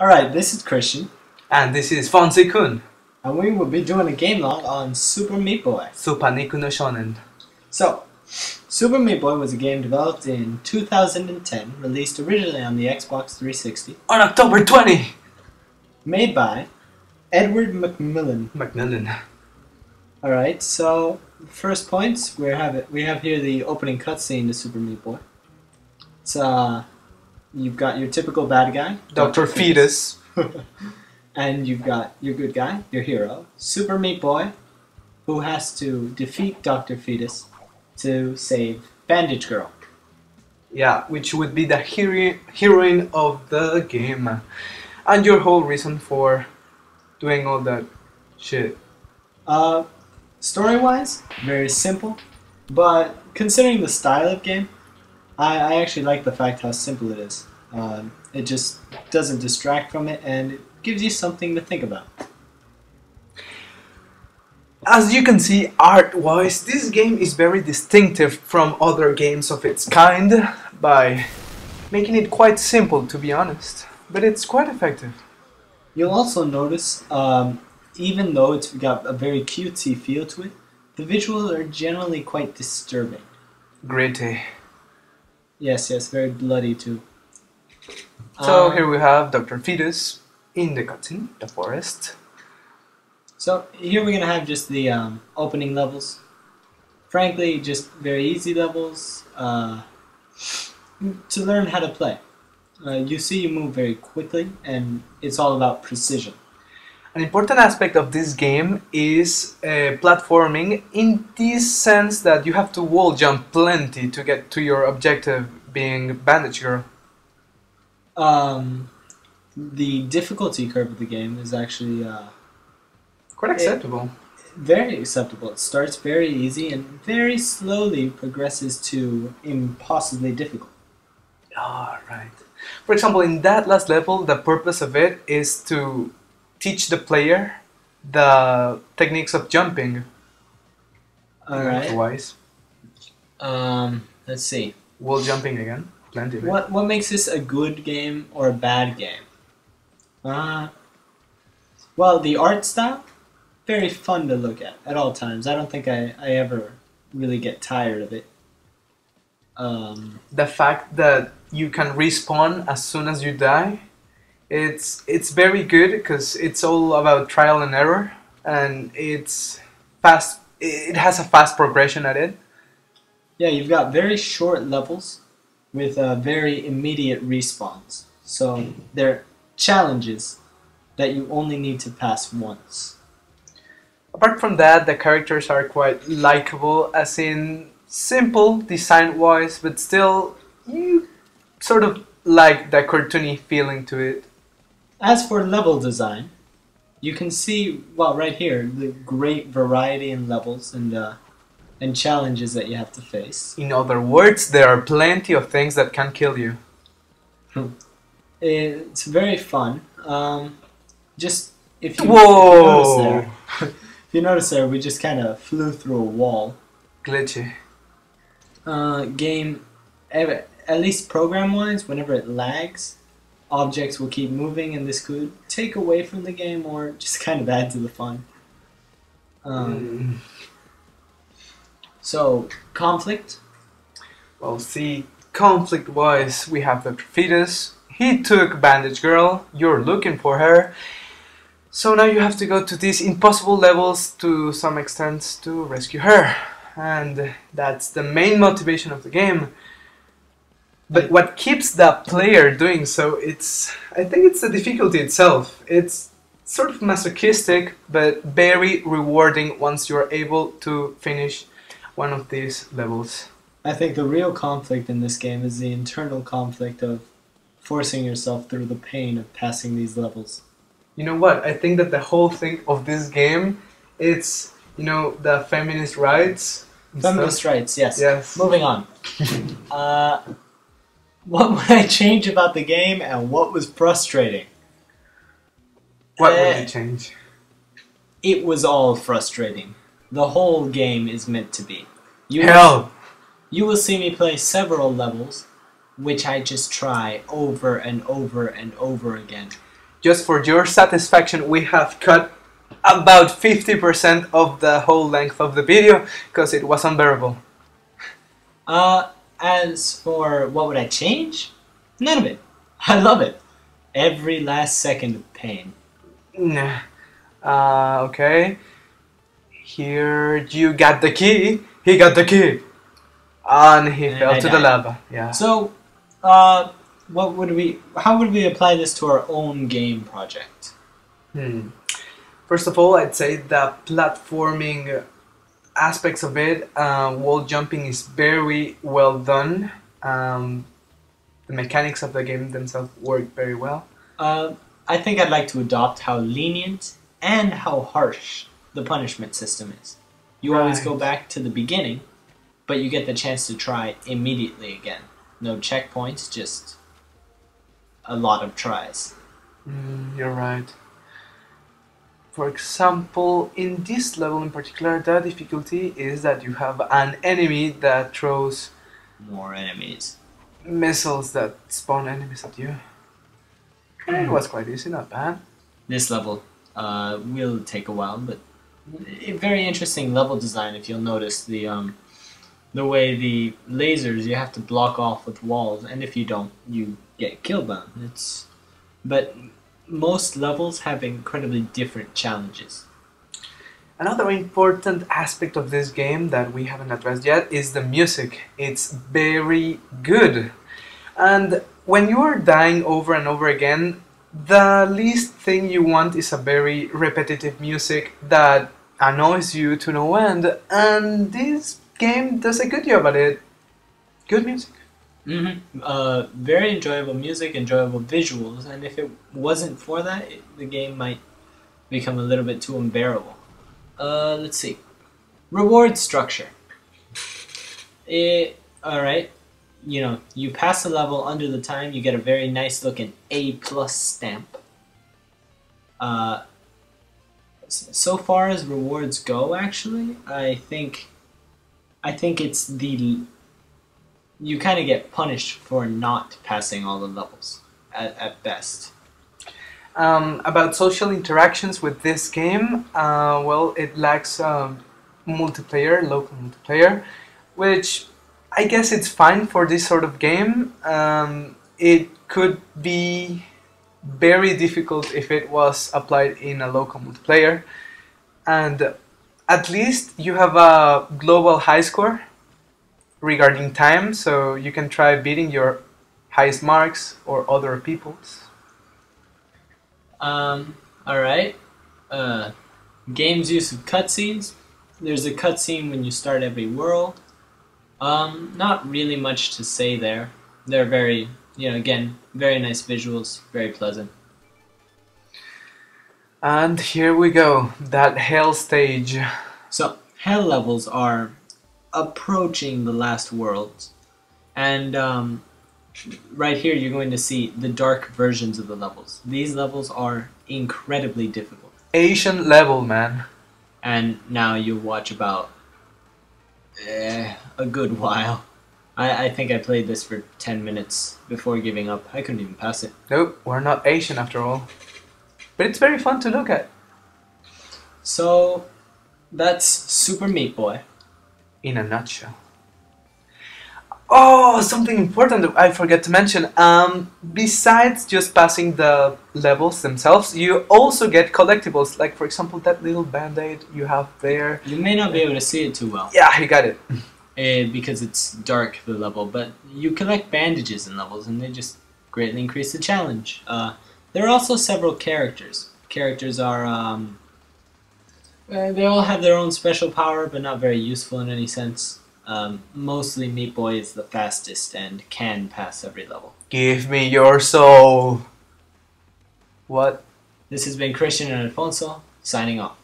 Alright, this is Christian, And this is Fonzie-kun, and we will be doing a game log on Super Meat Boy. Super Niku no Shonen. So, Super Meat Boy was a game developed in 2010, released originally on the Xbox 360, On October 20! made by Edward McMillan. Alright, so first points, we have here the opening cutscene to Super Meat Boy. It's you've got your typical bad guy, Dr. Fetus. and you've got your good guy, your hero, Super Meat Boy, who has to defeat Dr. Fetus to save Bandage Girl. Yeah, which would be the heroine of the game. And your whole reason for doing all that shit. Story-wise, very simple, but considering the style of game, I actually like the fact how simple it is. It just doesn't distract from it, and it gives you something to think about. As you can see, art-wise, this game is very distinctive from other games of its kind by making it quite simple, to be honest. But it's quite effective. You'll also notice, even though it's got a very cutesy feel to it, the visuals are generally quite disturbing. Gritty. Yes, very bloody too. So here we have Dr. Fetus in the cutscene, the forest. So here we're going to have just the opening levels. Frankly, just very easy levels to learn how to play. You see you move very quickly, and it's all about precision. An important aspect of this game is platforming, in this sense that you have to wall jump plenty to get to your objective, being Bandage Girl. The difficulty curve of the game is actually Quite acceptable. very acceptable. It starts very easy and very slowly progresses to impossibly difficult. Ah, right. For example, in that last level, the purpose of it is to teach the player the techniques of jumping. Alright. Otherwise, Let's see. wall jumping again. Plenty of it. What makes this a good game or a bad game? Well, the art style, very fun to look at all times. I don't think I ever really get tired of it. The fact that you can respawn as soon as you die, it's very good because it's all about trial and error, and it's fast. It has a fast progression at it. Yeah, you've got very short levels with very immediate respawns. So they're challenges that you only need to pass once. Apart from that, the characters are quite likable, as in simple design-wise, but still you sort of like the cartoony feeling to it. As for level design, you can see, well, right here, the great variety in levels and challenges that you have to face. In other words, there are plenty of things that can kill you. It's very fun. Just if you, Whoa! if you notice there, we just kind of flew through a wall. Glitchy. Game, at least program-wise, whenever it lags, objects will keep moving, and this could take away from the game or just kind of add to the fun. So, conflict. Well, see, conflict-wise, we have Dr. Fetus. He took Bandage Girl. You're looking for her. So now you have to go to these impossible levels to some extent to rescue her. And that's the main motivation of the game. But what keeps the player doing so, I think it's the difficulty itself. It's sort of masochistic, but very rewarding once you're able to finish one of these levels. I think the real conflict in this game is the internal conflict of forcing yourself through the pain of passing these levels. You know what? I think that the whole thing of this game, it's, the feminist rights. Feminist rights, yes. Yes. Moving on. What would I change about the game, and what was frustrating? What would you change? It was all frustrating. The whole game is meant to be. You will see me play several levels which I just try over and over and over again. just for your satisfaction, we have cut about 50% of the whole length of the video because it was unbearable. As for what would I change? None of it. I love it. Every last second of pain. Nah. Okay. Here you got the key. He got the key. And he fell to the lava. Yeah. So, what would we? How would we apply this to our own game project? First of all, I'd say the platforming aspects of it, wall jumping is very well done. The mechanics of the game themselves work very well. I think I'd like to adopt how lenient and how harsh the punishment system is. You always go back to the beginning, but you get the chance to try immediately again. No checkpoints, just a lot of tries. You're right. For example, in this level in particular, the difficulty is that you have an enemy that throws more enemies. Missiles that spawn enemies at you. It was quite easy, not bad. This level will take a while, but a very interesting level design. If you'll notice the way the lasers you have to block off with walls, and if you don't, you get killed by them. But most levels have incredibly different challenges. Another important aspect of this game that we haven't addressed yet is the music. It's very good. And when you are dying over and over again, the least thing you want is a very repetitive music that annoys you to no end. And this game does a good job at it. Good music. Very enjoyable music, enjoyable visuals, and if it wasn't for that, the game might become a little bit too unbearable. Let's see. Reward structure. Alright, you know, you pass a level under the time, you get a very nice looking A+ stamp. So far as rewards go, actually, I think it's the... You kind of get punished for not passing all the levels, at best. About social interactions with this game, well, it lacks multiplayer, local multiplayer, which I guess it's fine for this sort of game. It could be very difficult if it was applied in a local multiplayer, and at least you have a global high score regarding time, so you can try beating your highest marks or other people's. Alright. Game's use of cutscenes. There's a cutscene when you start every world. Not really much to say there. They're very, again, very nice visuals, very pleasant. And here we go, that hell stage. So, hell levels are approaching the last worlds, and right here you're going to see the dark versions of the levels. These levels are incredibly difficult. Asian level, man. And now you'll watch about a good while. I think I played this for 10 minutes before giving up. I couldn't even pass it. Nope, we're not Asian after all. But it's very fun to look at. So, that's Super Meat Boy. In a nutshell. Oh, something important that I forgot to mention. Besides just passing the levels themselves, you also get collectibles. Like, for example, that little band-aid you have there. You may not be able to see it too well. Yeah, you got it. Because it's dark, the level. But you collect bandages in levels, and they just greatly increase the challenge. There are also several characters. Characters are... they all have their own special power, but not very useful in any sense. Mostly Meat Boy is the fastest and can pass every level. Give me your soul. What? This has been Christian and Alfonso, signing off.